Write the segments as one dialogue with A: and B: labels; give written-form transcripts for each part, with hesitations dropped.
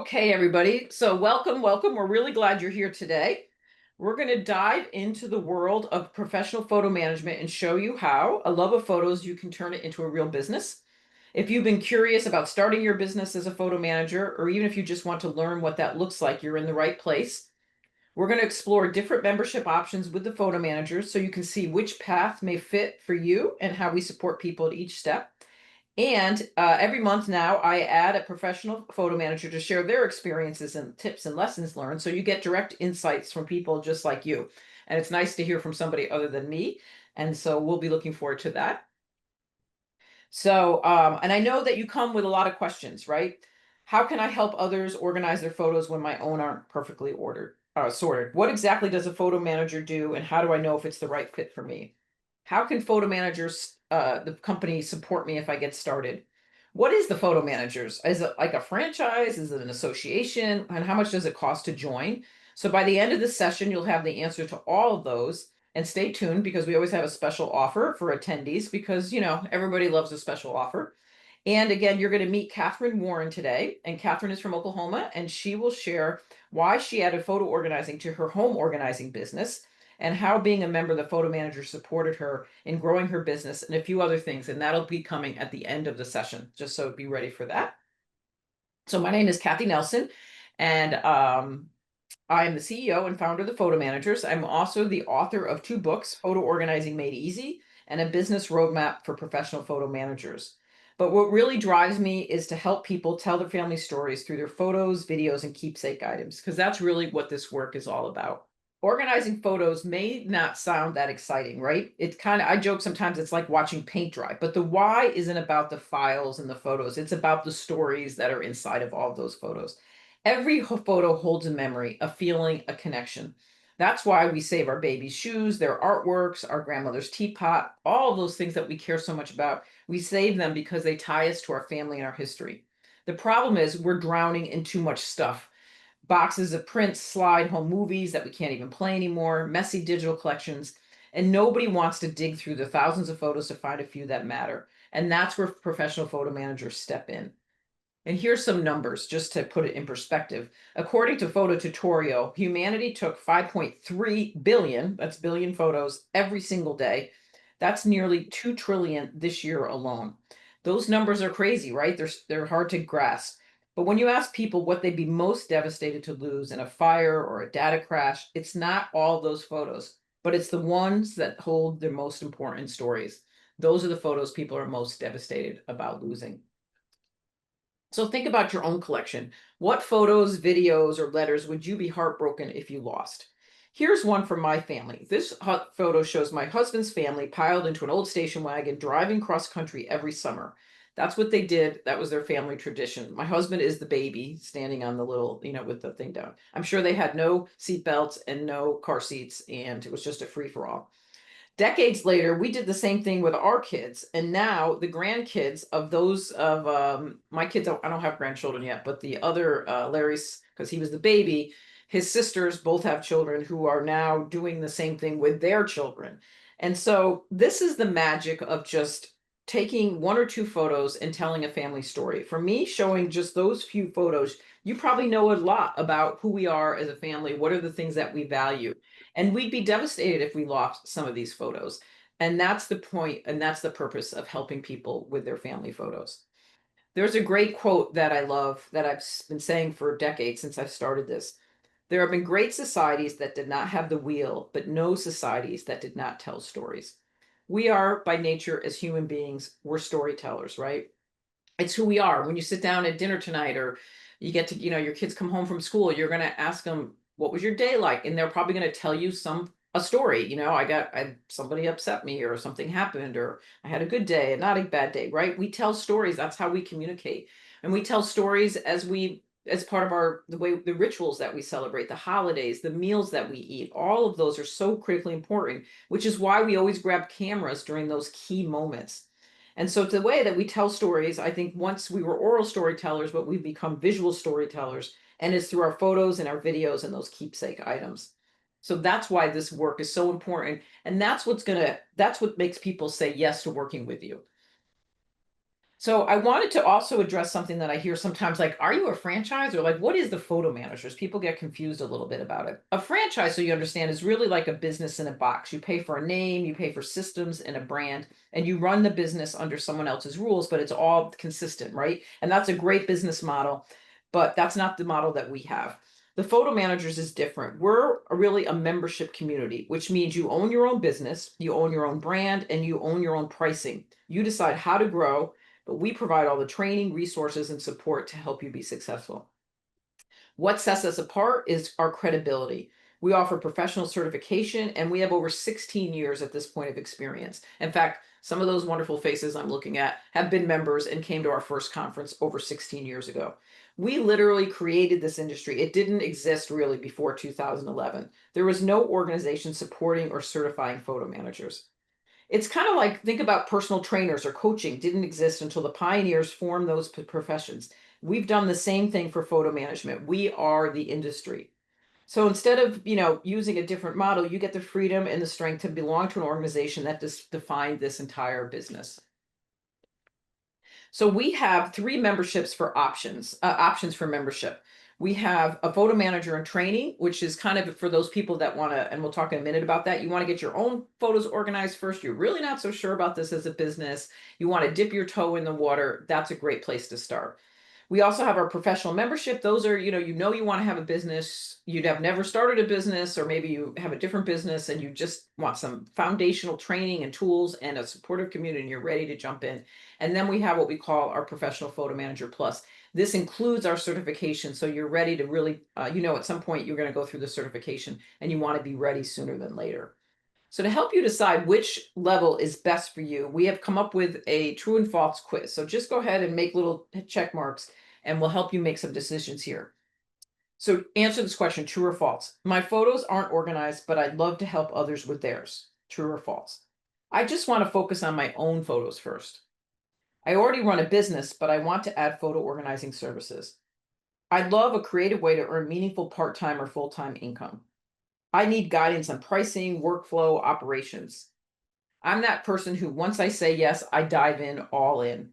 A: Okay, everybody. So welcome, welcome. We're really glad you're here today. We're going to dive into the world of professional photo management and show you how a love of photos, you can turn it into a real business. If you've been curious about starting your business as a photo manager, or even if you just want to learn what that looks like, you're in the right place. We're going to explore different membership options with the photo managers so you can see which path may fit for you and how we support people at each step. And every month now, I add a professional photo manager to share their experiences and tips and lessons learned. So you get direct insights from people just like you. And it's nice to hear from somebody other than me. And so we'll be looking forward to that. So, and I know that you come with a lot of questions, right? How can I help others organize their photos when my own aren't perfectly sorted? What exactly does a photo manager do, and how do I know if it's the right fit for me? How can photo managers, the company, support me if I get started? What is the photo managers? Is it like a franchise? Is it an association? And how much does it cost to join? So by the end of the session, you'll have the answer to all of those. And stay tuned because we always have a special offer for attendees because, everybody loves a special offer. And again, you're going to meet Catherine Warren today. And Catherine is from Oklahoma, and she will share why she added photo organizing to her home organizing business and how being a member of the photo manager supported her in growing her business and a few other things. And that'll be coming at the end of the session, just so be ready for that. So my name is Kathy Nelson, and I am the CEO and founder of the Photo Managers. I'm also the author of two books, Photo Organizing Made Easy and a business roadmap for professional photo managers. But what really drives me is to help people tell their family stories through their photos, videos, and keepsake items, because that's really what this work is all about. Organizing photos may not sound that exciting, right? It's I joke sometimes it's like watching paint dry, but the why isn't about the files and the photos. It's about the stories that are inside of all of those photos. Every photo holds a memory, a feeling, a connection. That's why we save our baby's shoes, their artworks, our grandmother's teapot, all of those things that we care so much about. We save them because they tie us to our family and our history. The problem is we're drowning in too much stuff. Boxes of prints, slide home movies that we can't even play anymore, messy digital collections, and nobody wants to dig through the thousands of photos to find a few that matter. And that's where professional photo managers step in. And here's some numbers just to put it in perspective. According to Photo Tutorial, humanity took 5.3 billion, that's billion photos, every single day. That's nearly 2 trillion this year alone. Those numbers are crazy, right? They're hard to grasp. But when you ask people what they'd be most devastated to lose in a fire or a data crash, it's not all those photos, but it's the ones that hold the most important stories. Those are the photos people are most devastated about losing. So think about your own collection. What photos, videos, or letters would you be heartbroken if you lost? Here's one from my family. This photo shows my husband's family piled into an old station wagon driving cross country every summer. That's what they did. That was their family tradition. My husband is the baby standing on the little, with the thing down. I'm sure they had no seat belts and no car seats, and it was just a free for all. Decades later, we did the same thing with our kids, and now the grandkids of those of my kids. I don't have grandchildren yet, but the other Larry's, because he was the baby, his sisters both have children who are now doing the same thing with their children. And so this is the magic of just taking one or two photos and telling a family story. For me, showing just those few photos, you probably know a lot about who we are as a family. What are the things that we value? And we'd be devastated if we lost some of these photos. And that's the point, and that's the purpose of helping people with their family photos. There's a great quote that I love that I've been saying for decades since I've started this. There have been great societies that did not have the wheel, but no societies that did not tell stories. We are, by nature, as human beings, we're storytellers, right? It's who we are. When you sit down at dinner tonight, or you get to, your kids come home from school, you're going to ask them, what was your day like? And they're probably going to tell you a story. Somebody upset me, or something happened, or I had a good day and not a bad day, right? We tell stories. That's how we communicate. And we tell stories as part of the rituals that we celebrate, the holidays, the meals that we eat. All of those are so critically important, which is why we always grab cameras during those key moments. And so the way that we tell stories, I think once we were oral storytellers, but we've become visual storytellers, and it's through our photos and our videos and those keepsake items. So that's why this work is so important. And that's what makes people say yes to working with you. So I wanted to also address something that I hear sometimes, like, are you a franchise? Or like, what is the photo managers? People get confused a little bit about it. A franchise, so you understand, is really like a business in a box. You pay for a name, you pay for systems and a brand, and you run the business under someone else's rules, but it's all consistent, right? And that's a great business model, but that's not the model that we have. The photo managers is different. We're really a membership community, which means you own your own business, you own your own brand, and you own your own pricing. You decide how to grow, but we provide all the training, resources, and support to help you be successful. What sets us apart is our credibility. We offer professional certification, and we have over 16 years at this point of experience. In fact, some of those wonderful faces I'm looking at have been members and came to our first conference over 16 years ago. We literally created this industry. It didn't exist really before 2011. There was no organization supporting or certifying photo managers. It's kind of like, think about personal trainers or coaching didn't exist until the pioneers formed those professions. We've done the same thing for photo management. We are the industry. So instead of, using a different model, you get the freedom and the strength to belong to an organization that just defined this entire business. So we have three memberships for options for membership. We have a photo manager in training, which is kind of for those people that want to, and we'll talk in a minute about that. You want to get your own photos organized first. You're really not so sure about this as a business. You want to dip your toe in the water. That's a great place to start. We also have our professional membership. Those are, you want to have a business. You'd have never started a business, or maybe you have a different business and you just want some foundational training and tools and a supportive community, and you're ready to jump in. And then we have what we call our professional photo manager plus. This includes our certification. So you're ready to really, at some point you're going to go through the certification and you want to be ready sooner than later. So to help you decide which level is best for you, we have come up with a true and false quiz. So just go ahead and make little check marks and we'll help you make some decisions here. So answer this question, true or false. My photos aren't organized, but I'd love to help others with theirs. True or false. I just want to focus on my own photos first. I already run a business, but I want to add photo organizing services. I'd love a creative way to earn meaningful part-time or full-time income. I need guidance on pricing, workflow, operations. I'm that person who, once I say yes, I dive in all in.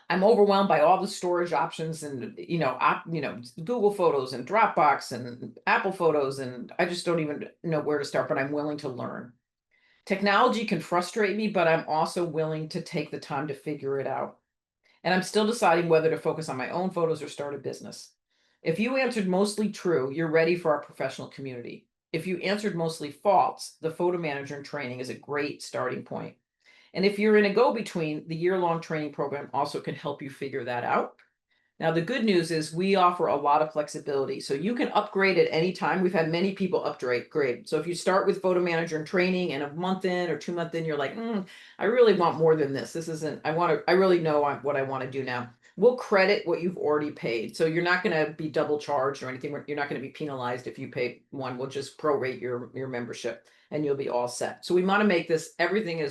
A: I'm overwhelmed by all the storage options and, Google Photos and Dropbox and Apple Photos, and I just don't even know where to start, but I'm willing to learn. Technology can frustrate me, but I'm also willing to take the time to figure it out. And I'm still deciding whether to focus on my own photos or start a business. If you answered mostly true, you're ready for our professional community. If you answered mostly false, the photo manager in training is a great starting point. And if you're in a go-between, the year-long training program also can help you figure that out. Now, the good news is we offer a lot of flexibility. So you can upgrade at any time. We've had many people upgrade. So if you start with photo manager and training and a month in or 2 month in, you're like, I really want more than this. This isn't, I really know what I want to do now. We'll credit what you've already paid. So you're not going to be double charged or anything. You're not going to be penalized if you pay one. We'll just prorate your membership and you'll be all set. So we want to make this, everything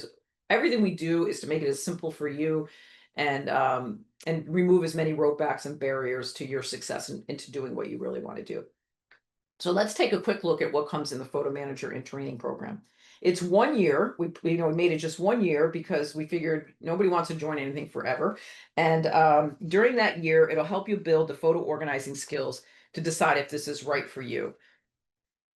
A: we do is to make it as simple for you and remove as many roadblocks and barriers to your success and into doing what you really want to do. So let's take a quick look at what comes in the photo manager and training program. It's 1 year. We made it just 1 year because we figured nobody wants to join anything forever. And during that year, it'll help you build the photo organizing skills to decide if this is right for you.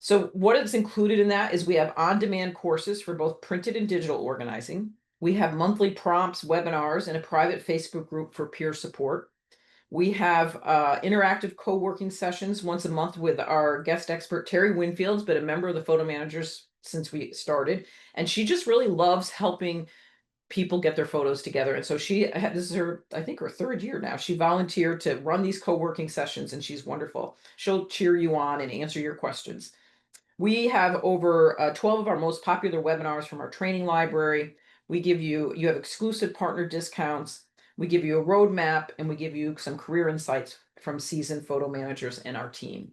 A: So what is included in that is we have on-demand courses for both printed and digital organizing. We have monthly prompts, webinars, and a private Facebook group for peer support. We have interactive co-working sessions once a month with our guest expert, Terry Winfield's been a member of the photo managers since we started. And she just really loves helping people get their photos together. And so this is her, I think, her third year now. She volunteered to run these co-working sessions and she's wonderful. She'll cheer you on and answer your questions. We have over 12 of our most popular webinars from our training library. You have exclusive partner discounts. We give you a roadmap and we give you some career insights from seasoned photo managers and our team.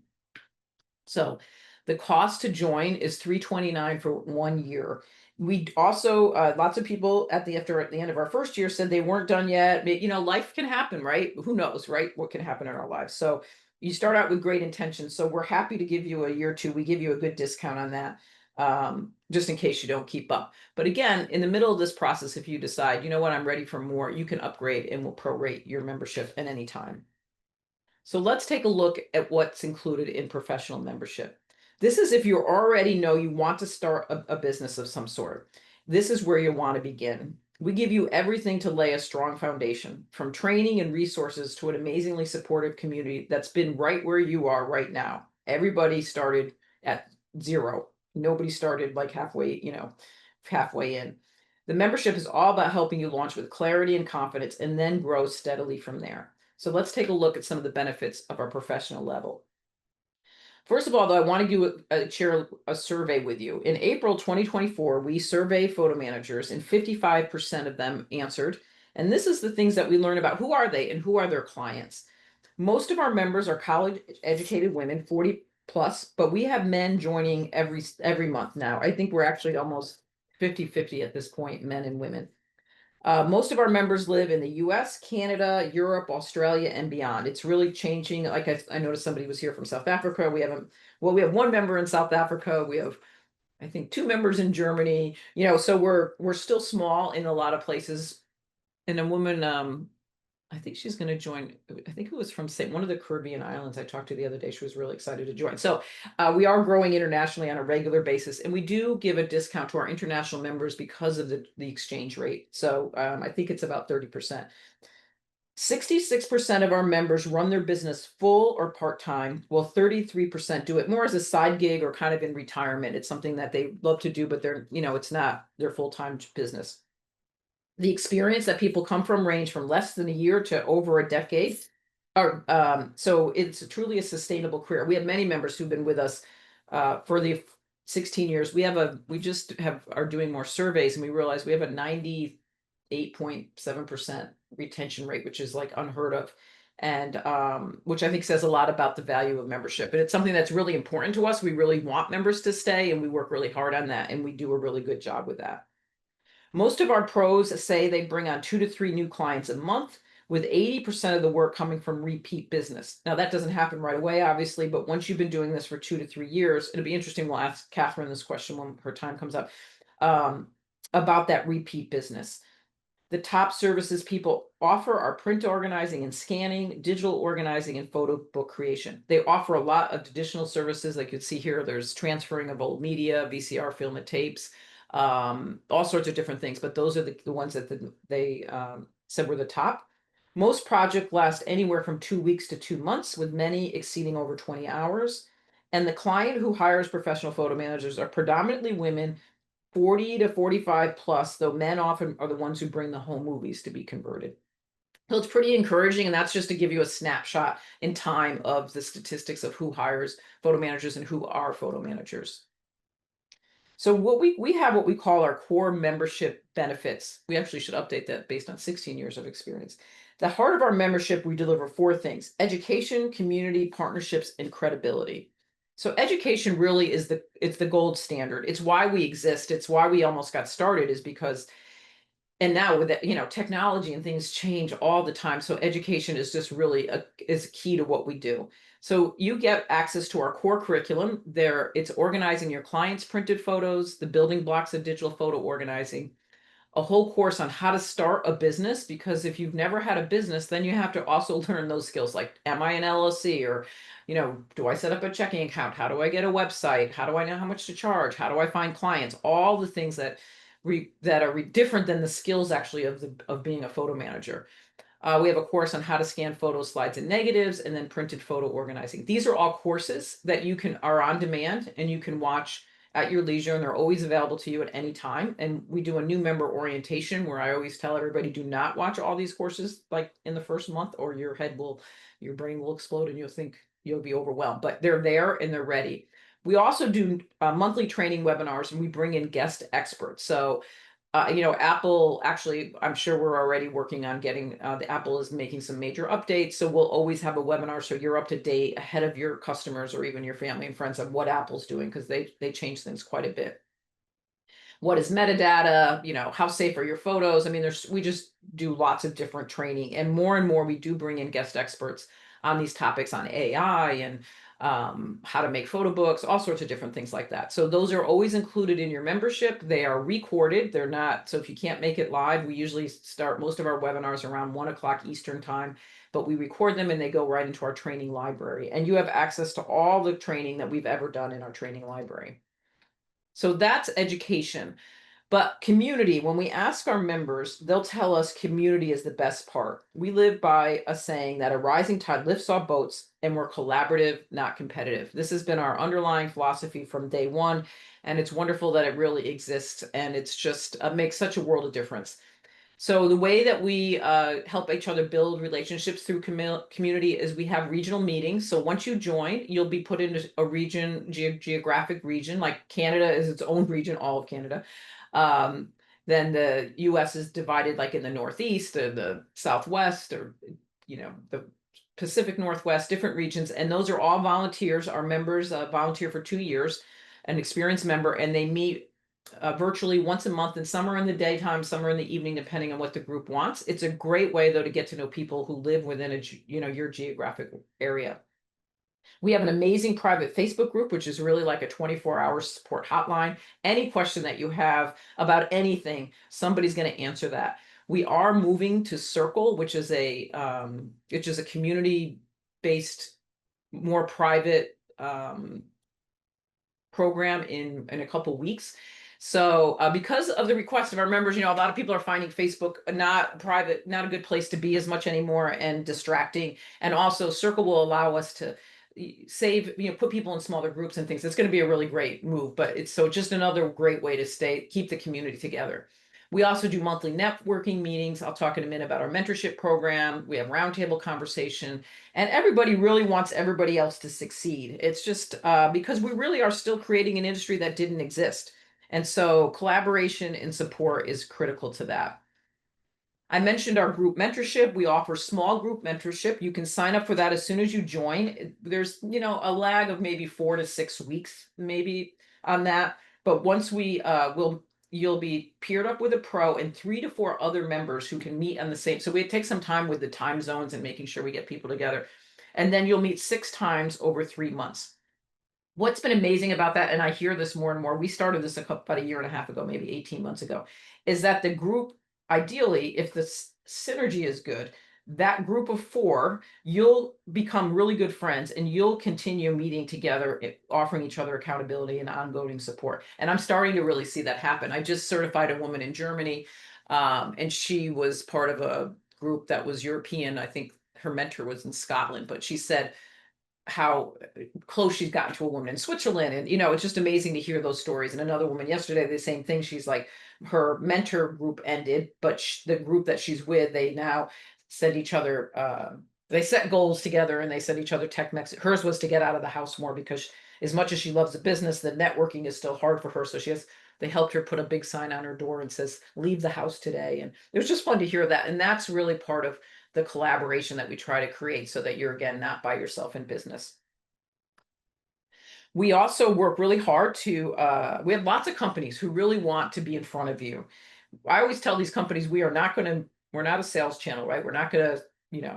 A: So the cost to join is $329 for 1 year. We also, lots of people at the end of our first year said they weren't done yet. Life can happen, right? Who knows, right? What can happen in our lives. So you start out with great intentions. So we're happy to give you a year or two. We give you a good discount on that. just in case you don't keep up. But again, in the middle of this process, if you decide, you know what, I'm ready for more, you can upgrade and we'll prorate your membership at any time. So let's take a look at what's included in professional membership. This is if you already know you want to start a business of some sort. This is where you want to begin. We give you everything to lay a strong foundation, from training and resources to an amazingly supportive community that's been right where you are right now. Everybody started at zero. Nobody started like halfway, halfway in. The membership is all about helping you launch with clarity and confidence and then grow steadily from there. So let's take a look at some of the benefits of our professional level. First of all, though, I want to share a survey with you. In April 2024, we surveyed photo managers, and 55% of them answered. And this is the things that we learn about who are they and who are their clients. Most of our members are college educated women, 40 plus, but we have men joining every month now. I think we're actually almost 50-50 at this point, men and women. Most of our members live in the US, Canada, Europe, Australia, and beyond. It's really changing. Like I noticed somebody was here from South Africa. We have one member in South Africa. We have, I think, two members in Germany. So we're still small in a lot of places. And a woman, I think she's going to join. I think it was from one of the Caribbean islands I talked to the other day. She was really excited to join. So we are growing internationally on a regular basis, and we do give a discount to our international members because of the exchange rate. So I think it's about 30%. 66% of our members run their business full or part-time, while 33% do it more as a side gig or kind of in retirement. It's something that they love to do, but it's not their full-time business. The experience that people come from range from less than a year to over a decade. So it's truly a sustainable career. We have many members who've been with us for the 16 years. We are doing more surveys, and we realize we have a 98.7% retention rate, which is like unheard of. And which I think says a lot about the value of membership. And it's something that's really important to us. We really want members to stay, and we work really hard on that, and we do a really good job with that. Most of our pros say they bring on 2 to 3 new clients a month, with 80% of the work coming from repeat business. Now, that doesn't happen right away, obviously, but once you've been doing this for 2 to 3 years, it'll be interesting. We'll ask Catherine this question when her time comes up, about that repeat business. The top services people offer are print organizing and scanning, digital organizing, and photo book creation. They offer a lot of additional services. Like you'd see here, there's transferring of old media, VCR film and tapes, all sorts of different things. But those are the ones that they said were the top. Most projects last anywhere from 2 weeks to 2 months, with many exceeding over 20 hours. And the client who hires professional photo managers are predominantly women, 40 to 45 plus, though men often are the ones who bring the home movies to be converted. So it's pretty encouraging, and that's just to give you a snapshot in time of the statistics of who hires photo managers and who are photo managers. So we have what we call our core membership benefits. We actually should update that based on 16 years of experience. The heart of our membership, we deliver 4 things: education, community, partnerships, and credibility. So education really is it's the gold standard. It's why we exist. It's why we almost got started, is because, and now with that, technology and things change all the time. So education is just really is key to what we do. So you get access to our core curriculum. It's organizing your clients' printed photos, the building blocks of digital photo organizing, a whole course on how to start a business, because if you've never had a business, then you have to also learn those skills like, am I an LLC, or do I set up a checking account? How do I get a website? How do I know how much to charge? How do I find clients? All the things that are different than the skills actually of being a photo manager. We have a course on how to scan photos, slides, and negatives, and then printed photo organizing. These are all courses that are on demand and you can watch at your leisure, and they're always available to you at any time. And we do a new member orientation where I always tell everybody, do not watch all these courses like in the first month, or your brain will explode and you'll think you'll be overwhelmed. But they're there and they're ready. We also do monthly training webinars, and we bring in guest experts. So Apple, actually, I'm sure we're already working on getting, the Apple is making some major updates. So we'll always have a webinar, so you're up to date ahead of your customers or even your family and friends on what Apple's doing, because they change things quite a bit. What is metadata? How safe are your photos? I mean, we just do lots of different training, and more we do bring in guest experts on these topics on AI and how to make photo books, all sorts of different things like that. So those are always included in your membership. They are recorded. They're not, so if you can't make it live, we usually start most of our webinars around 1 o'clock Eastern time, but we record them and they go right into our training library. And you have access to all the training that we've ever done in our training library. So that's education. But community, when we ask our members, they'll tell us community is the best part. We live by a saying that a rising tide lifts all boats, and we're collaborative, not competitive. This has been our underlying philosophy from day one, and it's wonderful that it really exists, and it's just makes such a world of difference. So the way that we help each other build relationships through community is we have regional meetings. So once you join, you'll be put into a region, geographic region, like Canada is its own region, all of Canada. Um, then the US is divided like in the Northeast or the Southwest or, the Pacific Northwest, different regions. And those are all volunteers. Our members volunteer for 2 years, an experienced member, and they meet virtually once a month, and some are in the daytime, some are in the evening, depending on what the group wants. It's a great way, though, to get to know people who live within your geographic area. We have an amazing private Facebook group, which is really like a 24-hour support hotline. Any question that you have about anything, somebody's going to answer that. We are moving to Circle, which is a community-based, more private program in a couple weeks. So because of the request of our members, a lot of people are finding Facebook not a good place to be as much anymore and distracting. And also Circle will allow us to save, put people in smaller groups and things. It's going to be a really great move, but it's just another great way to keep the community together. We also do monthly networking meetings. I'll talk in a minute about our mentorship program. We have roundtable conversation, and everybody really wants everybody else to succeed. It's just because we really are still creating an industry that didn't exist. And so collaboration and support is critical to that. I mentioned our group mentorship. We offer small group mentorship. You can sign up for that as soon as you join. There's, a lag of maybe 4 to 6 weeks, maybe on that. But once you'll be paired up with a pro and 3 to 4 other members who can meet on the same. So we take some time with the time zones and making sure we get people together. And then you'll meet 6 times over 3 months. What's been amazing about that, and I hear this more and more, we started this about a year and a half ago, maybe 18 months ago, is that the group, ideally, if the synergy is good, that group of 4, you'll become really good friends and you'll continue meeting together, offering each other accountability and ongoing support. And I'm starting to really see that happen. I just certified a woman in Germany, and she was part of a group that was European. I think her mentor was in Scotland, but she said how close she's gotten to a woman in Switzerland. And, it's just amazing to hear those stories. And another woman yesterday, the same thing. She's like, her mentor group ended, but the group that she's with, they now send each other, they set goals together and they send each other tech messages. Hers was to get out of the house more because as much as she loves the business, the networking is still hard for her. So they helped her put a big sign on her door and says, leave the house today. And it was just fun to hear that. And that's really part of the collaboration that we try to create so that you're, again, not by yourself in business. We also work really hard we have lots of companies who really want to be in front of you. I always tell these companies, we're not a sales channel, right? We're not going to,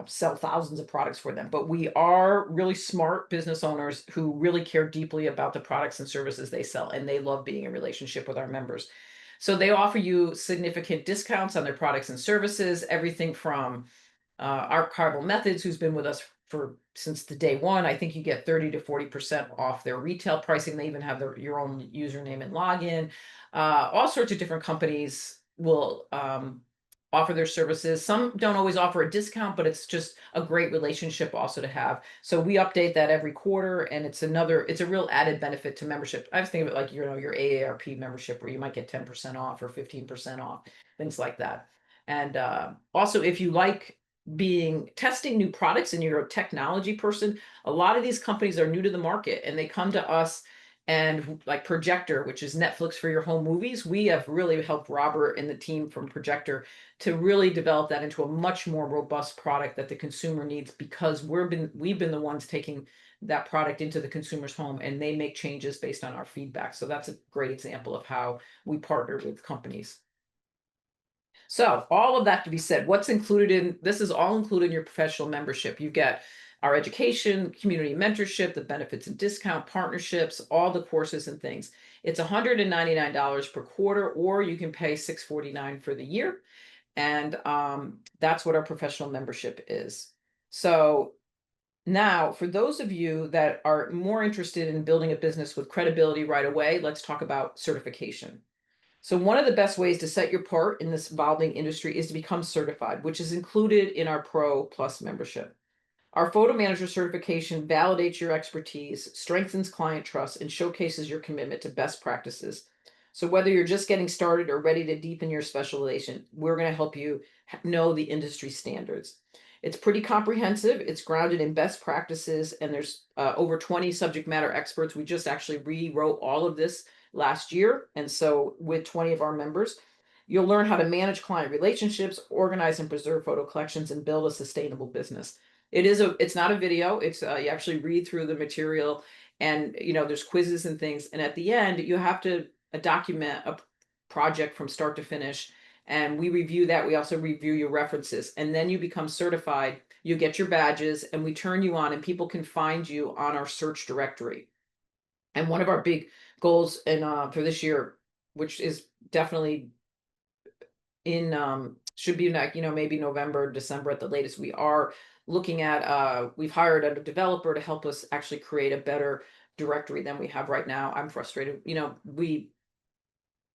A: sell thousands of products for them, but we are really smart business owners who really care deeply about the products and services they sell, and they love being in relationship with our members. So they offer you significant discounts on their products and services, everything from Archival Methods, who's been with us since the day one. I think you get 30 to 40% off their retail pricing. They even have your own username and login. All sorts of different companies will offer their services. Some don't always offer a discount, but it's just a great relationship also to have. So we update that every quarter, and it's a real added benefit to membership. I was thinking of it like, your AARP membership, where you might get 10% off or 15% off, things like that. And also, if you like testing new products and you're a technology person, a lot of these companies are new to the market and they come to us, and like Projector, which is Netflix for your home movies, we have really helped Robert and the team from Projector to really develop that into a much more robust product that the consumer needs, because we've been the ones taking that product into the consumer's home, and they make changes based on our feedback. So that's a great example of how we partner with companies. So all of that to be said, what's included this is all included in your professional membership. You get our education, community mentorship, the benefits and discount partnerships, all the courses and things. It's $199 per quarter, or you can pay $649 for the year. And that's what our professional membership is. So now, for those of you that are more interested in building a business with credibility right away, let's talk about certification. So one of the best ways to set your part in this evolving industry is to become certified, which is included in our Pro Plus membership. Our photo manager certification validates your expertise, strengthens client trust, and showcases your commitment to best practices. So whether you're just getting started or ready to deepen your specialization, we're going to help you know the industry standards. It's pretty comprehensive. It's grounded in best practices, and there's over 20 subject matter experts. We just actually rewrote all of this last year. And so with 20 of our members, you'll learn how to manage client relationships, organize and preserve photo collections, and build a sustainable business. It's not a video. It's you actually read through the material, and there's quizzes and things. And at the end, you have to document a project from start to finish. And we review that. We also review your references, and then you become certified. You get your badges, and we turn you on, and people can find you on our search directory. And one of our big goals for this year, which is definitely should be like, maybe November, December at the latest, we are looking at we've hired a developer to help us actually create a better directory than we have right now. I'm frustrated.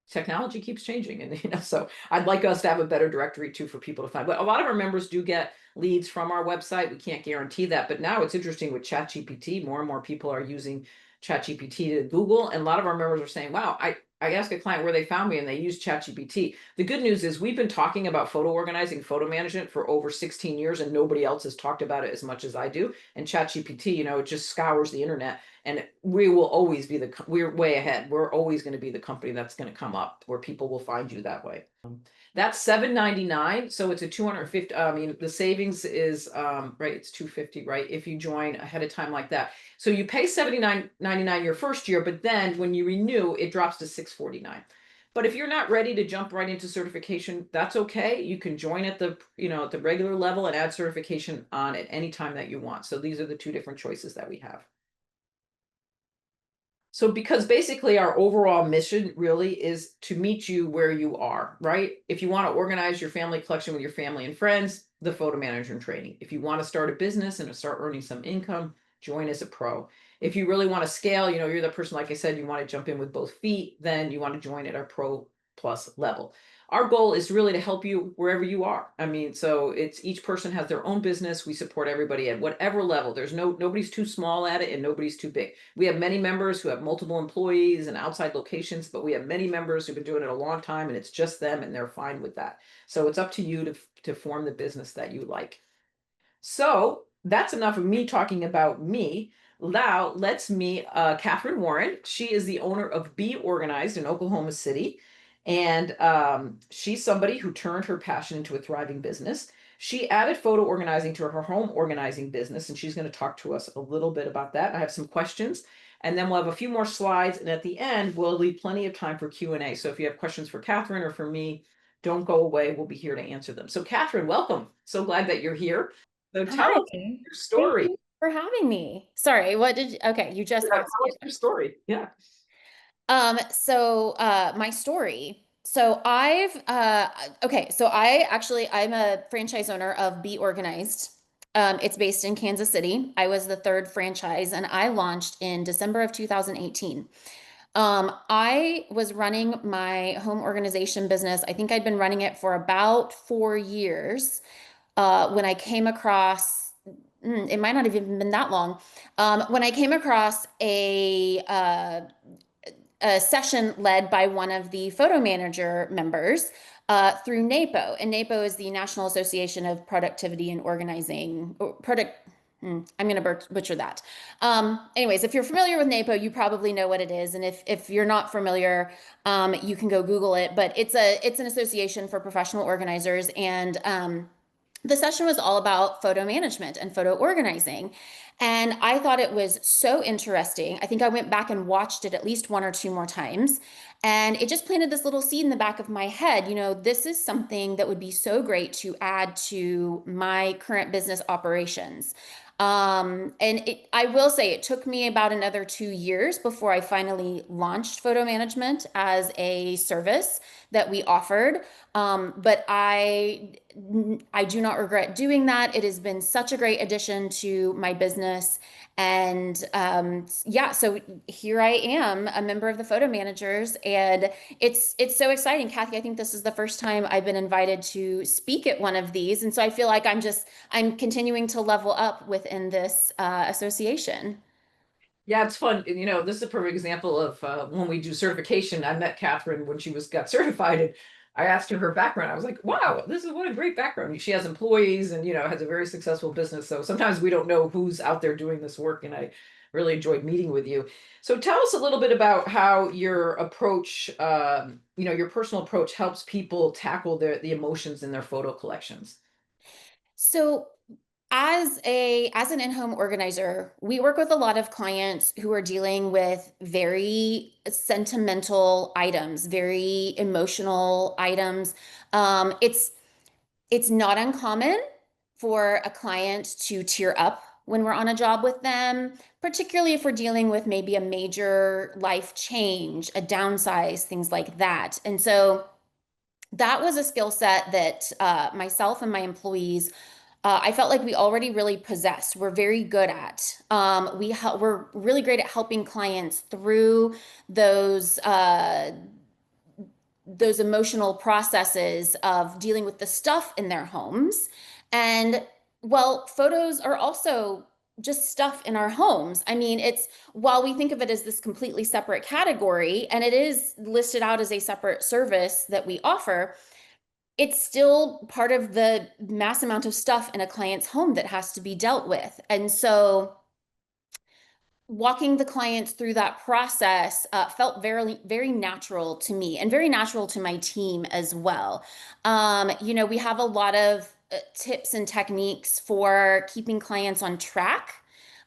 A: Technology keeps changing, and so I'd like us to have a better directory too for people to find. But a lot of our members do get leads from our website. We can't guarantee that, but now it's interesting with ChatGPT. More and more people are using ChatGPT to Google, and a lot of our members are saying, wow, I asked a client where they found me and they used ChatGPT. The good news is we've been talking about photo organizing, photo management for over 16 years, and nobody else has talked about it as much as I do. And ChatGPT, it just scours the internet, and we will always be we're way ahead. We're always going to be the company that's going to come up where people will find you that way. That's $799. So it's a 250. I mean, the savings is right. It's 250, right? If you join ahead of time like that. So you pay $79.99 your first year, but then when you renew, it drops to $649. But if you're not ready to jump right into certification, that's okay. You can join at the regular level and add certification on at any time that you want. So these are the two different choices that we have. So because basically our overall mission really is to meet you where you are, right? If you want to organize your family collection with your family and friends, the photo management training. If you want to start a business and start earning some income, join as a pro. If you really want to scale, you're the person, like I said, you want to jump in with both feet, then you want to join at our Pro Plus level. Our goal is really to help you wherever you are. I mean, so it's each person has their own business. We support everybody at whatever level. There's nobody's too small at it and nobody's too big. We have many members who have multiple employees and outside locations, but we have many members who've been doing it a long time, and it's just them and they're fine with that. So it's up to you to form the business that you like. So that's enough of me talking about me. Now let's meet Catherine Warren. She is the owner of Be Organized in Oklahoma City. And she's somebody who turned her passion into a thriving business. She added photo organizing to her home organizing business, and she's going to talk to us a little bit about that. I have some questions, and then we'll have a few more slides, and at the end, we'll leave plenty of time for Q&A. So if you have questions for Catherine or for me, don't go away. We'll be here to answer them. So Catherine, welcome. So glad that you're here. So tell us
B: Hi.
A: your
B: Thank
A: story.
B: you for having me. Sorry, okay, you just
A: Yeah,
B: asked
A: tell
B: me.
A: us your story. Yeah.
B: My story. So I'm a franchise owner of Be Organized. It's based in Kansas City. I was the third franchise and I launched in December of 2018. I was running my home organization business. I think I'd been running it for about 4 years. When I came across, it might not have even been that long, when I came across a session led by one of the photo manager members through NAPO. And NAPO is the National Association of Productivity and Organizing. I'm going to butcher that. Anyways, if you're familiar with NAPO, you probably know what it is. And if you're not familiar, you can go Google it. But it's an association for professional organizers. And the session was all about photo management and photo organizing. And I thought it was so interesting. I think I went back and watched it at least one or two more times. And it just planted this little seed in the back of my head. This is something that would be so great to add to my current business operations. I will say it took me about another 2 years before I finally launched photo management as a service that we offered. But I do not regret doing that. It has been such a great addition to my business. And yeah, so here I am, a member of the photo managers, and it's so exciting. Kathy, I think this is the first time I've been invited to speak at one of these, and so I feel like I'm continuing to level up within this association.
A: Yeah, it's fun. This is a perfect example of when we do certification. I met Catherine when she was got certified, and I asked her background. I was like, "Wow, this is what a great background." She has employees, and has a very successful business. So sometimes we don't know who's out there doing this work, and I really enjoyed meeting with you. So tell us a little bit about how your approach, your personal approach, helps people tackle the emotions in their photo collections.
B: So as an in-home organizer, we work with a lot of clients who are dealing with very sentimental items, very emotional items. It's not uncommon for a client to tear up when we're on a job with them, particularly if we're dealing with maybe a major life change, a downsize, things like that. And so that was a skill set that myself and my employees, I felt like we already really possessed. We're very good at. We're really great at helping clients through those uh, those emotional processes of dealing with the stuff in their homes. And well, photos are also just stuff in our homes. I mean, it's while we think of it as this completely separate category, and it is listed out as a separate service that we offer, it's still part of the mass amount of stuff in a client's home that has to be dealt with. And so walking the clients through that process felt very, very natural to me and very natural to my team as well. We have a lot of tips and techniques for keeping clients on track.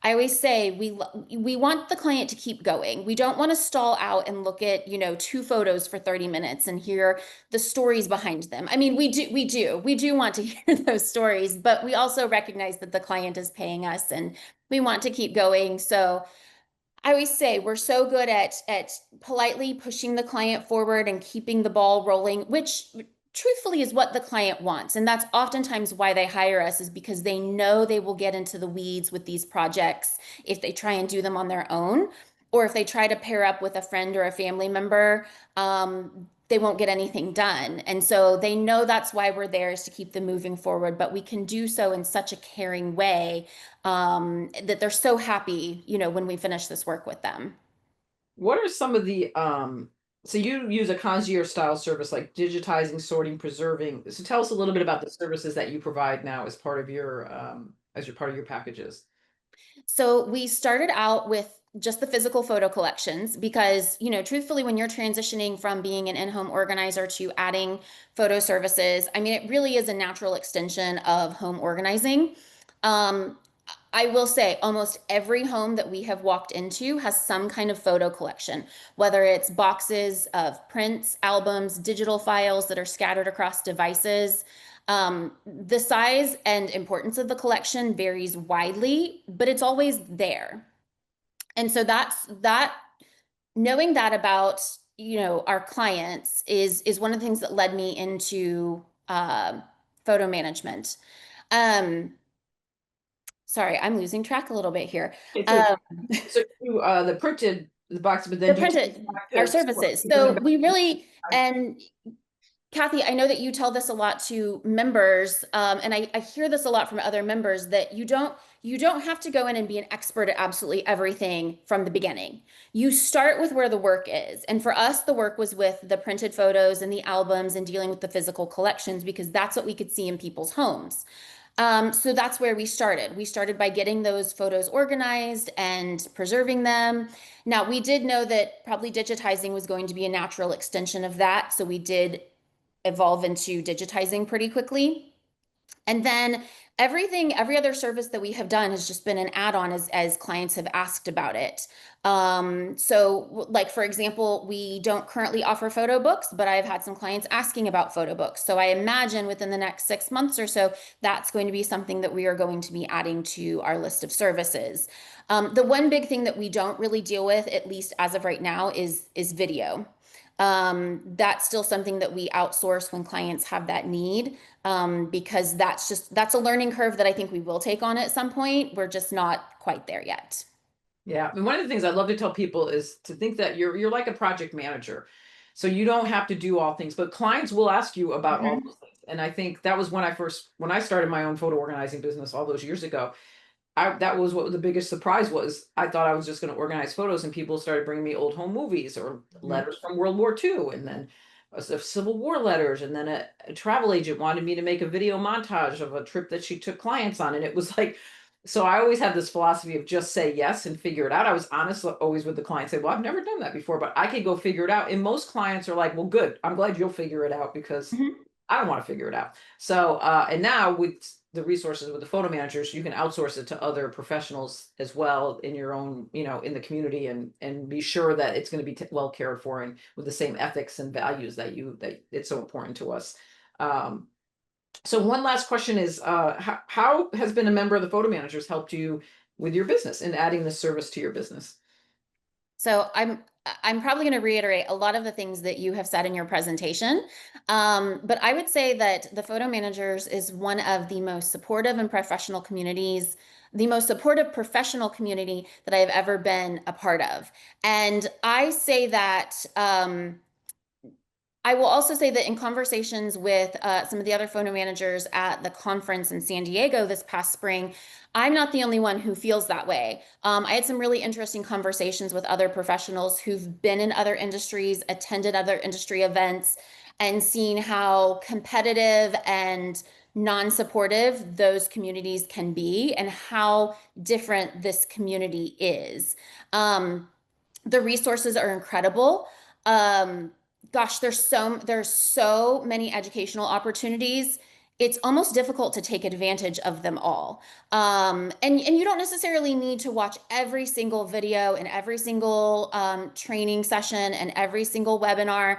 B: I always say we want the client to keep going. We don't want to stall out and look at, two photos for 30 minutes and hear the stories behind them. I mean, we do want to hear those stories, but we also recognize that the client is paying us and we want to keep going. So I always say we're so good at politely pushing the client forward and keeping the ball rolling, which truthfully is what the client wants. And that's oftentimes why they hire us, is because they know they will get into the weeds with these projects if they try and do them on their own, or if they try to pair up with a friend or a family member. They won't get anything done. And so they know that's why we're there, is to keep them moving forward. But we can do so in such a caring way that they're so happy, when we finish this work with them.
A: What are some of the so you use a concierge style service like digitizing, sorting, preserving. So tell us a little bit about the services that you provide now as your part of your packages.
B: So we started out with just the physical photo collections because, truthfully, when you're transitioning from being an in-home organizer to adding photo services, I mean, it really is a natural extension of home organizing. Um, I will say almost every home that we have walked into has some kind of photo collection, whether it's boxes of prints, albums, digital files that are scattered across devices. The size and importance of the collection varies widely, but it's always there. And so that knowing that about, our clients is one of the things that led me into photo management. Um, Sorry, I'm losing track a little bit here.
A: It's okay.
B: Um,
A: So you the box, but
B: the
A: then you take it
B: printed
A: back
B: our
A: to store.
B: services.
A: You bring
B: So
A: it back.
B: we really, and Kathy, I know that you tell this a lot to members, and I hear this a lot from other members, that you don't have to go in and be an expert at absolutely everything from the beginning. You start with where the work is. And for us, the work was with the printed photos and the albums and dealing with the physical collections because that's what we could see in people's homes. So that's where we started. We started by getting those photos organized and preserving them. Now, we did know that probably digitizing was going to be a natural extension of that. So we did evolve into digitizing pretty quickly. And then Every other service that we have done has just been an add-on as clients have asked about it. So like for example, we don't currently offer photo books, but I've had some clients asking about photo books. So I imagine within the next 6 months or so, that's going to be something that we are going to be adding to our list of services. The one big thing that we don't really deal with, at least as of right now, is video. That's still something that we outsource when clients have that need, because that's a learning curve that I think we will take on at some point. We're just not quite there yet.
A: Yeah, and one of the things I love to tell people is to think that you're like a project manager. So you don't have to do all things, but clients will ask you about all
B: Mhm.
A: those things. And I think that was when I started my own photo organizing business all those years ago. That was what the biggest surprise was. I thought I was just going to organize photos, and people started bringing me old home movies or
B: Mhm.
A: letters from World War II, and then Civil War letters, and then a travel agent wanted me to make a video montage of a trip that she took clients on, and it was like, so I always had this philosophy of just say yes and figure it out. I was honest always with the client, say, well, I've never done that before, but I could go figure it out. And most clients are like, well, good. I'm glad you'll figure it out because
B: Mhm.
A: I don't want to figure it out. So, and now with the resources with the photo managers, you can outsource it to other professionals as well in your own, in the community, and be sure that it's going to be well cared for and with the same ethics and values that it's so important to us. Um, so one last question is, how has been a member of the photo managers helped you with your business and adding this service to your business?
B: So I'm probably going to reiterate a lot of the things that you have said in your presentation. But I would say that the photo managers is one of the most supportive and professional communities, the most supportive professional community that I have ever been a part of. And I say that I will also say that in conversations with some of the other photo managers at the conference in San Diego this past spring, I'm not the only one who feels that way. I had some really interesting conversations with other professionals who've been in other industries, attended other industry events, and seen how competitive and non-supportive those communities can be and how different this community is. Um, the resources are incredible. Um, Gosh, there's so many educational opportunities. It's almost difficult to take advantage of them all. And you don't necessarily need to watch every single video and every single training session and every single webinar.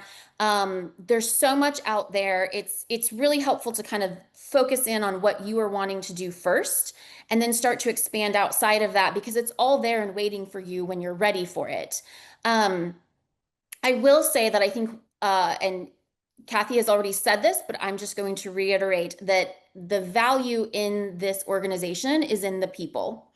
B: There's so much out there. It's really helpful to kind of focus in on what you are wanting to do first and then start to expand outside of that because it's all there and waiting for you when you're ready for it. Um, I will say that I think, and Kathy has already said this, but I'm just going to reiterate that the value in this organization is in the people.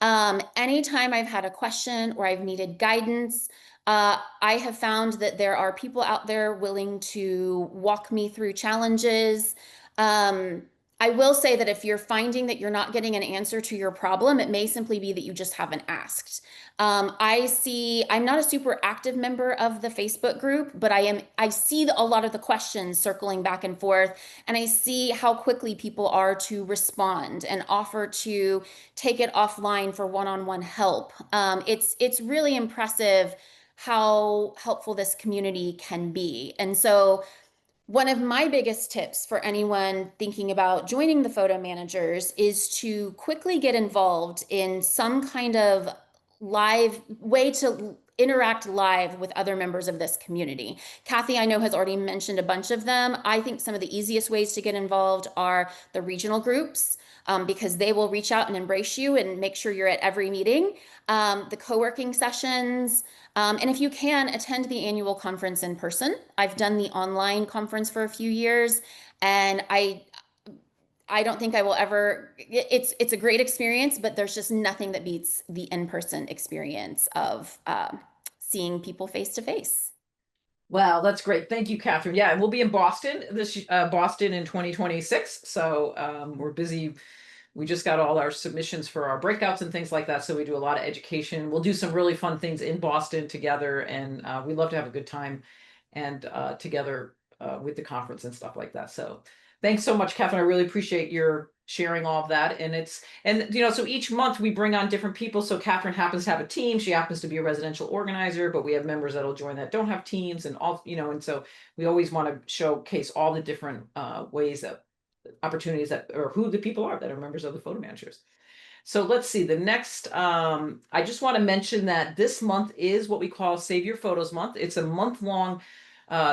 B: Anytime I've had a question or I've needed guidance, I have found that there are people out there willing to walk me through challenges. Um, I will say that if you're finding that you're not getting an answer to your problem, it may simply be that you just haven't asked. I'm not a super active member of the Facebook group, but I see a lot of the questions circling back and forth, and I see how quickly people are to respond and offer to take it offline for one-on-one help. It's really impressive how helpful this community can be. And so one of my biggest tips for anyone thinking about joining the photo managers is to quickly get involved in some kind of live way to interact live with other members of this community. Kathy, I know, has already mentioned a bunch of them. I think some of the easiest ways to get involved are the regional groups. Because they will reach out and embrace you and make sure you're at every meeting. The co-working sessions, and if you can, attend the annual conference in person. I've done the online conference for a few years, and I don't think I will ever. It's a great experience, but there's just nothing that beats the in-person experience of seeing people face to face.
A: Wow, that's great. Thank you, Catherine. Yeah, and we'll be in Boston in 2026. So we're busy. We just got all our submissions for our breakouts and things like that. So we do a lot of education. We'll do some really fun things in Boston together, and we love to have a good time and together with the conference and stuff like that. So thanks so much, Catherine. I really appreciate your sharing all of that. And so each month we bring on different people. So Catherine happens to have a team. She happens to be a residential organizer, but we have members that'll join that don't have teams, and all, and so we always want to showcase all the different ways that opportunities that, or who the people are that are members of the photo managers. So let's see, the next, I just want to mention that this month is what we call Save Your Photos Month. It's a month-long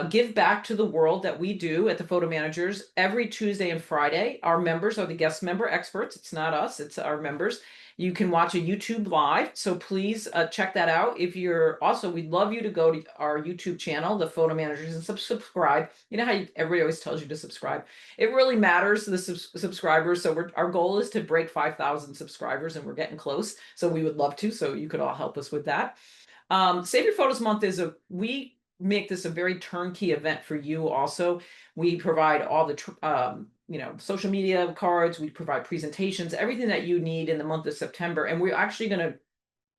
A: give back to the world that we do at the Photo Managers every Tuesday and Friday. Our members are the guest member experts. It's not us, it's our members. You can watch a YouTube live, so please check that out. If you're also, we'd love you to go to our YouTube channel, the Photo Managers, and subscribe. You know how everybody always tells you to subscribe? It really matters to the subscribers. So our goal is to break 5,000 subscribers, and we're getting close. So we would love to. So you could all help us with that. Save Your Photos Month is we make this a very turnkey event for you. Also, we provide all the social media cards. We provide presentations, everything that you need in the month of September. And we're actually going to,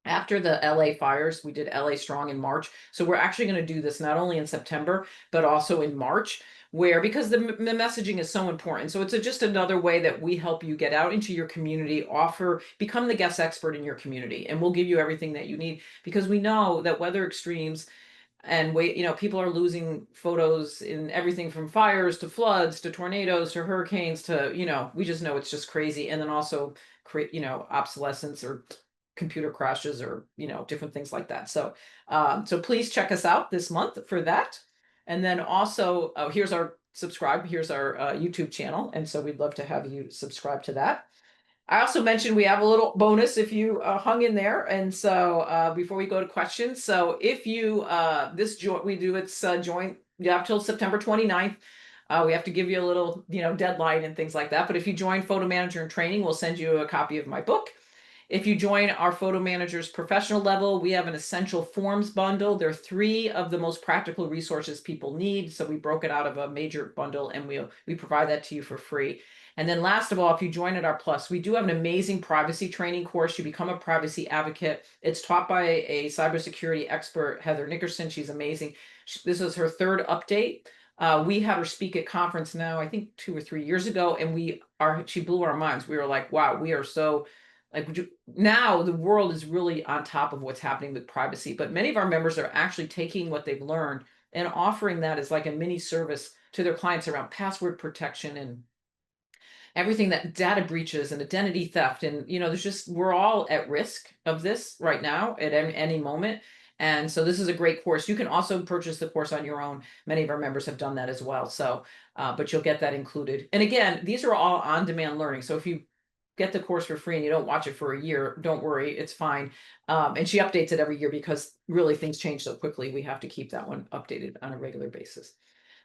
A: after the LA fires, we did LA Strong in March. So we're actually going to do this not only in September, but also in March, where because the messaging is so important. So it's just another way that we help you get out into your community, become the guest expert in your community, and we'll give you everything that you need, because we know that weather extremes and people are losing photos in everything from fires to floods to tornadoes to hurricanes to, we just know it's just crazy. And then also create, obsolescence or computer crashes or, different things like that. So please check us out this month for that. And then also, here's our YouTube channel. And so we'd love to have you subscribe to that. I also mentioned we have a little bonus if you hung in there. And so before we go to questions, so if you, join, you have till September 29th. We have to give you a little, deadline and things like that. But if you join Photo Manager in Training, we'll send you a copy of my book. If you join our Photo Managers professional level, we have an essential forms bundle. There are 3 of the most practical resources people need. So we broke it out of a major bundle, and we provide that to you for free. And then last of all, if you join at our Plus, we do have an amazing privacy training course. You become a privacy advocate. It's taught by a cybersecurity expert, Heather Nickerson. She's amazing. This is her 3rd update. We had her speak at conference now, I think 2 or 3 years ago, and she blew our minds. We were like, wow, we are so now the world is really on top of what's happening with privacy, but many of our members are actually taking what they've learned and offering that as like a mini service to their clients around password protection and everything, that data breaches and identity theft. And, we're all at risk of this right now at any moment. And so this is a great course. You can also purchase the course on your own. Many of our members have done that as well. So, but you'll get that included. And again, these are all on-demand learning. So if you get the course for free and you don't watch it for a year, don't worry, it's fine. And she updates it every year because really things change so quickly. We have to keep that one updated on a regular basis.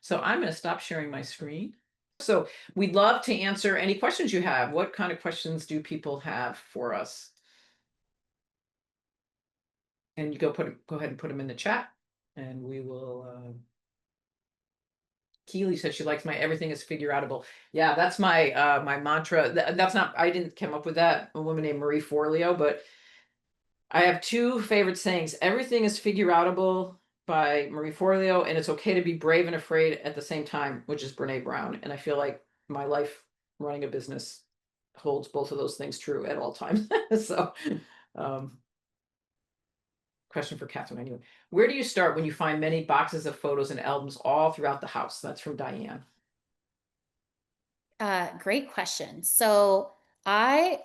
A: So I'm going to stop sharing my screen. So we'd love to answer any questions you have. What kind of questions do people have for us? And you go ahead and put them in the chat, and we will. Keely said she likes my everything is figure outable. Yeah, that's my my mantra. That's not, I didn't come up with that. A woman named Marie Forleo, but I have 2 favorite sayings. Everything is figure outable by Marie Forleo, and it's okay to be brave and afraid at the same time, which is Brene Brown. And I feel like my life running a business holds both of those things true at all times. So, question for Catherine. Anyway, where do you start when you find many boxes of photos and albums all throughout the house? That's from Diane.
B: Great question. So so I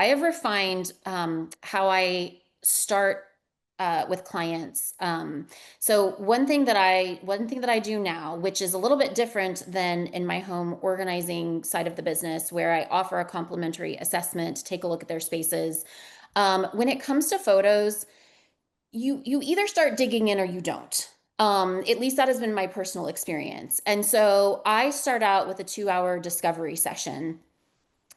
B: have refined how I start with clients. So one thing that I do now, which is a little bit different than in my home organizing side of the business, where I offer a complimentary assessment, take a look at their spaces. When it comes to photos, you either start digging in or you don't. At least that has been my personal experience. And so I start out with a 2-hour discovery session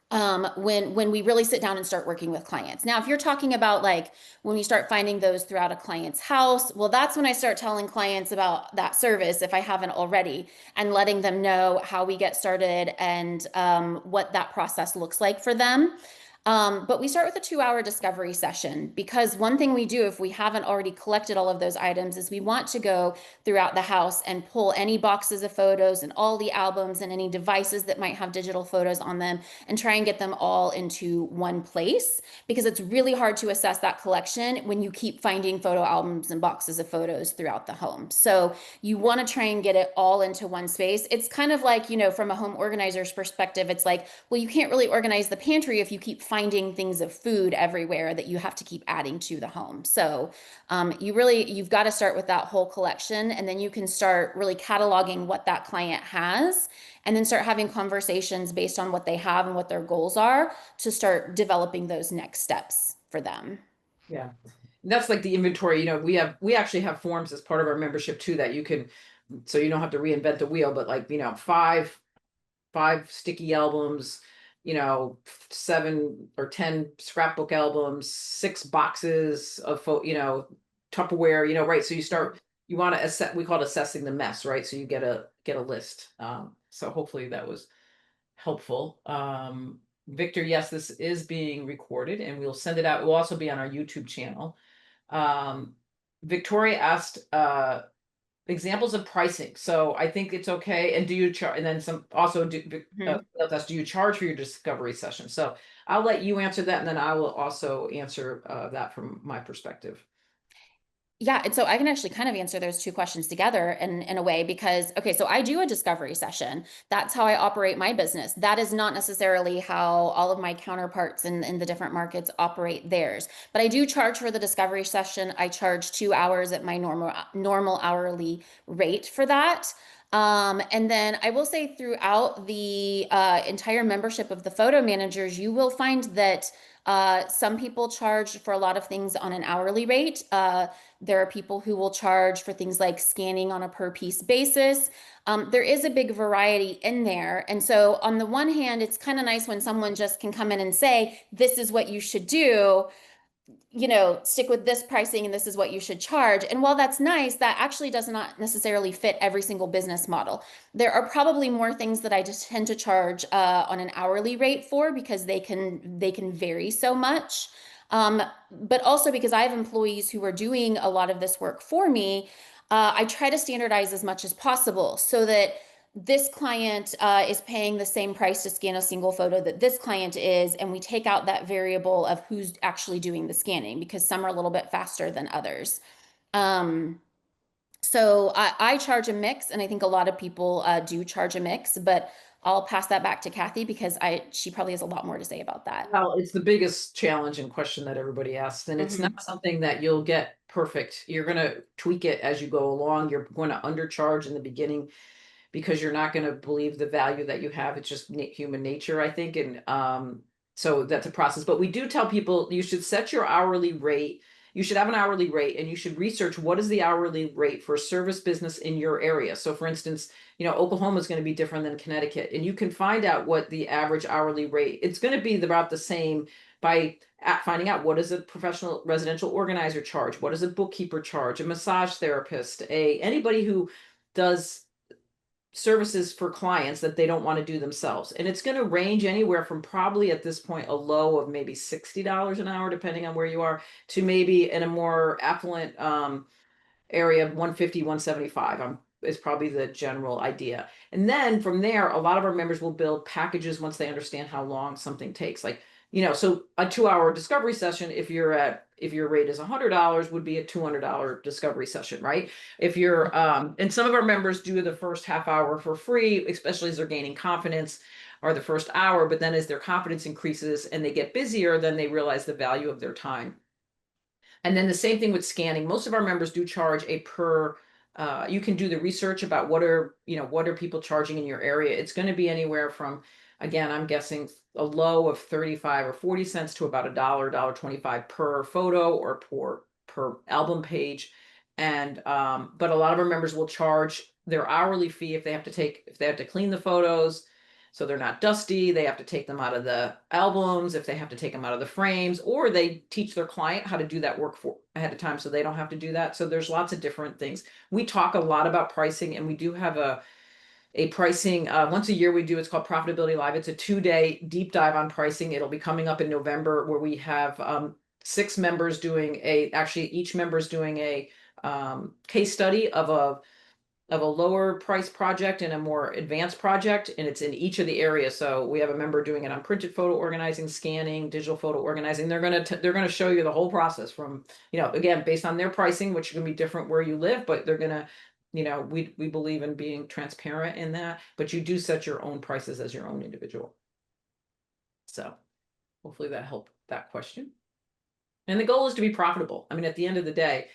B: when we really sit down and start working with clients. Now, if you're talking about like when we start finding those throughout a client's house, well, that's when I start telling clients about that service if I haven't already, and letting them know how we get started and what that process looks like for them. But we start with a 2 hour discovery session because one thing we do if we haven't already collected all of those items is we want to go throughout the house and pull any boxes of photos and all the albums and any devices that might have digital photos on them and try and get them all into one place because it's really hard to assess that collection when you keep finding photo albums and boxes of photos throughout the home. So you want to try and get it all into one space. It's kind of like, from a home organizer's perspective, it's like, well, you can't really organize the pantry if you keep finding things of food everywhere that you have to keep adding to the home. So you've got to start with that whole collection, and then you can start really cataloging what that client has, and then start having conversations based on what they have and what their goals are to start developing those next steps for them.
A: Yeah. That's like the inventory, we actually have forms as part of our membership too that you can, so you don't have to reinvent the wheel, but like, five sticky albums, 7 or 10 scrapbook albums, 6 boxes of Tupperware, right? So you want to assess, we call it assessing the mess, right? So you get a list. So hopefully that was helpful. Victor, yes, this is being recorded and we'll send it out. It will also be on our YouTube channel. Victoria asked, examples of pricing. So I think it's okay. And do you charge? And then some also
B: Mhm.
A: do you charge for your discovery session? So I'll let you answer that, and then I will also answer that from my perspective.
B: Yeah, and so I can actually kind of answer those two questions together in a way because, okay, so I do a discovery session. That's how I operate my business. That is not necessarily how all of my counterparts in the different markets operate theirs. But I do charge for the discovery session. I charge 2 hours at my normal hourly rate for that. And then I will say throughout the entire membership of the photo managers, you will find that some people charge for a lot of things on an hourly rate. There are people who will charge for things like scanning on a per piece basis. There is a big variety in there. And so, on the one hand, it's kind of nice when someone just can come in and say, this is what you should do, stick with this pricing and this is what you should charge. And while that's nice, that actually does not necessarily fit every single business model. There are probably more things that I just tend to charge on an hourly rate for because they can vary so much. But also because I have employees who are doing a lot of this work for me, I try to standardize as much as possible so that this client is paying the same price to scan a single photo that this client is, and we take out that variable of who's actually doing the scanning because some are a little bit faster than others. Um, so I charge a mix, and I think a lot of people do charge a mix, but I'll pass that back to Kathy because she probably has a lot more to say about that.
A: Well, it's the biggest challenge and question that everybody asks, and it's
B: Mhm.
A: not something that you'll get perfect. You're going to tweak it as you go along. You're going to undercharge in the beginning because you're not going to believe the value that you have. It's just human nature, I think. And so that's a process. But we do tell people you should set your hourly rate. You should have an hourly rate and you should research what is the hourly rate for a service business in your area. So for instance, Oklahoma is going to be different than Connecticut, and you can find out what the average hourly rate. It's going to be about the same by finding out what does a professional residential organizer charge, what does a bookkeeper charge, a massage therapist, anybody who does services for clients that they don't want to do themselves. And it's going to range anywhere from probably at this point a low of maybe $60 an hour, depending on where you are, to maybe in a more affluent area of 150, 175 is probably the general idea. And then from there, a lot of our members will build packages once they understand how long something takes. Like, so a 2 hour discovery session, if your rate is $100, would be a $200 discovery session, right? If you're and some of our members do the first half hour for free, especially as they're gaining confidence, or the first hour, but then as their confidence increases and they get busier, then they realize the value of their time. And then the same thing with scanning. Most of our members do charge a per. You can do the research about what are people charging in your area. It's going to be anywhere from, again, I'm guessing a low of 35 or 40 cents to about $1, 25 per photo or per album page. And but a lot of our members will charge their hourly fee if they have to clean the photos so they're not dusty. They have to take them out of the albums, if they have to take them out of the frames, or they teach their client how to do that work for ahead of time so they don't have to do that. So there's lots of different things. We talk a lot about pricing, and we do have a pricing. Once a year we do, it's called Profitability Live. It's a 2-day deep dive on pricing. It'll be coming up in November, where we have 6 members doing actually each member is doing a case study of a lower price project and a more advanced project, and it's in each of the areas. So we have a member doing it on printed photo organizing, scanning, digital photo organizing. They're gonna show you the whole process from, again, based on their pricing, which can be different where you live, but they're gonna, we believe in being transparent in that, but you do set your own prices as your own individual. So hopefully that helped that question. And the goal is to be profitable. I mean, at the end of the day,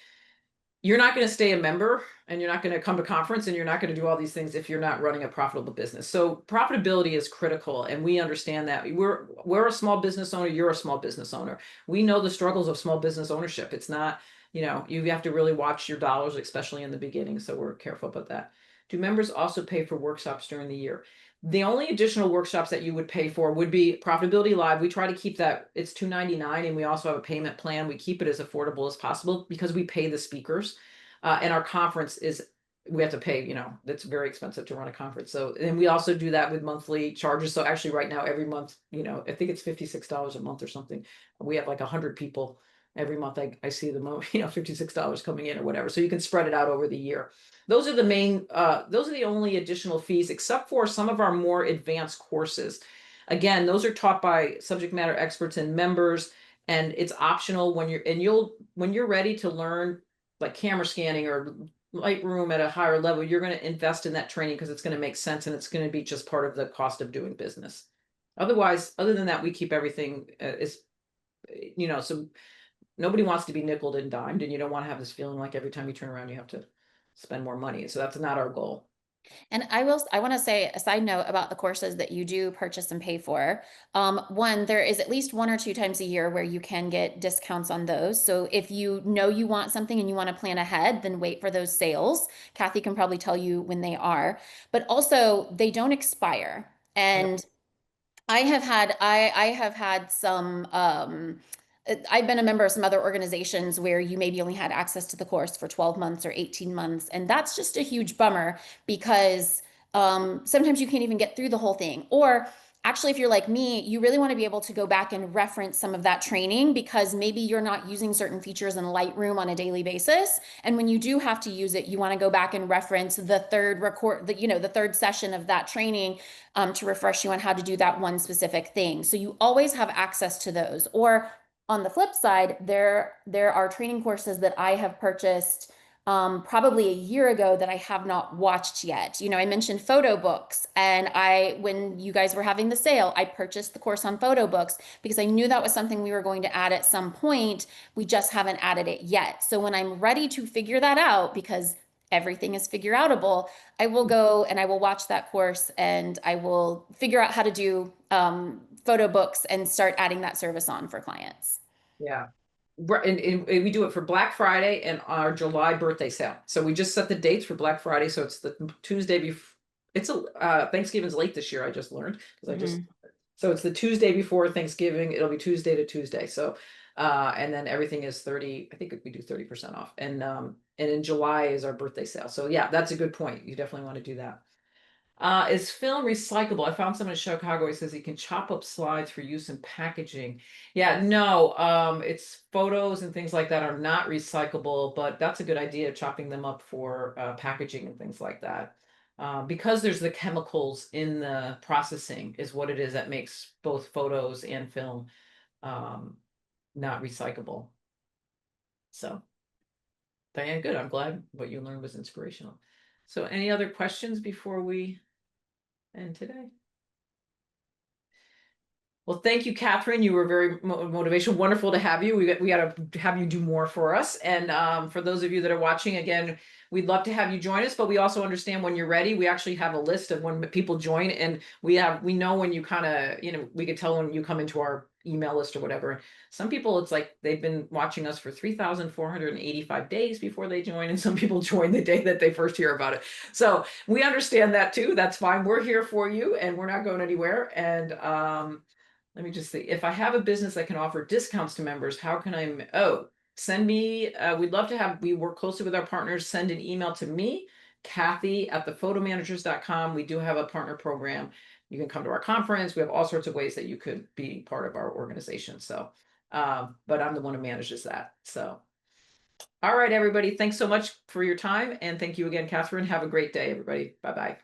A: you're not going to stay a member, and you're not going to come to conference, and you're not going to do all these things if you're not running a profitable business. So profitability is critical, and we understand that. We're a small business owner, you're a small business owner. We know the struggles of small business ownership. It's not, you have to really watch your dollars, especially in the beginning. So we're careful about that. Do members also pay for workshops during the year? The only additional workshops that you would pay for would be Profitability Live. We try to keep that, it's $299, and we also have a payment plan. We keep it as affordable as possible because we pay the speakers. And our conference is, we have to pay, that's very expensive to run a conference. So, and we also do that with monthly charges. So actually right now, every month, I think it's $56 a month or something. We have like 100 people every month. I see the $56 coming in or whatever. So you can spread it out over the year. Those are the only additional fees, except for some of our more advanced courses. Again, those are taught by subject matter experts and members, and it's optional when you're ready to learn, like camera scanning or Lightroom at a higher level, you're going to invest in that training because it's going to make sense, and it's going to be just part of the cost of doing business. Otherwise, other than that, we keep everything so nobody wants to be nickeled and dimed, and you don't want to have this feeling like every time you turn around you have to spend more money. So that's not our goal.
B: And I want to say a side note about the courses that you do purchase and pay for. One, there is at least 1 or 2 times a year where you can get discounts on those. So if you know you want something and you want to plan ahead, then wait for those sales. Kathy can probably tell you when they are, but also they don't expire.
A: Yep.
B: And I have had some I've been a member of some other organizations where you maybe only had access to the course for 12 months or 18 months. And that's just a huge bummer because sometimes you can't even get through the whole thing. Or actually, if you're like me, you really want to be able to go back and reference some of that training because maybe you're not using certain features in Lightroom on a daily basis. And when you do have to use it, you want to go back and reference the the third session of that training to refresh you on how to do that one specific thing. So you always have access to those. Or on the flip side, there are training courses that I have purchased probably a year ago that I have not watched yet. I mentioned photo books, and when you guys were having the sale, I purchased the course on photo books because I knew that was something we were going to add at some point. We just haven't added it yet. So when I'm ready to figure that out, because everything is figure outable, I will go and I will watch that course and I will figure out how to do photo books and start adding that service on for clients.
A: Yeah. And we do it for Black Friday and our July birthday sale. So we just set the dates for Black Friday. So it's the Tuesday before. Thanksgiving's late this year. I just learned because
B: Mhm.
A: so it's the Tuesday before Thanksgiving. It'll be Tuesday to Tuesday. So, and then everything is 30. I think we do 30% off. And in July is our birthday sale. So yeah, that's a good point. You definitely want to do that. Is film recyclable? I found someone in Chicago. He says he can chop up slides for use in packaging. Yeah, no, it's photos and things like that are not recyclable, but that's a good idea, chopping them up for packaging and things like that. Because there's the chemicals in the processing is what it is that makes both photos and film um, not recyclable. So, Diane, good. I'm glad what you learned was inspirational. So, any other questions before we end today? Well, thank you, Catherine. You were very motivational. Wonderful to have you. We got to have you do more for us. And for those of you that are watching, again, we'd love to have you join us. But we also understand when you're ready. We actually have a list of when people join, and we know when you kind of we could tell when you come into our email list or whatever. Some people, it's like they've been watching us for 3,485 days before they join, and some people join the day that they first hear about it. So we understand that too. That's fine. We're here for you, and we're not going anywhere. And let me just see. If I have a business that can offer discounts to members, how can send me, we'd love to we work closely with our partners, send an email to me Kathy at thephotomanagers.com. We do have a partner program. You can come to our conference. We have all sorts of ways that you could be part of our organization. So, but I'm the one who manages that. So, all right, everybody. Thanks so much for your time. And thank you again, Catherine. Have a great day, everybody. Bye bye.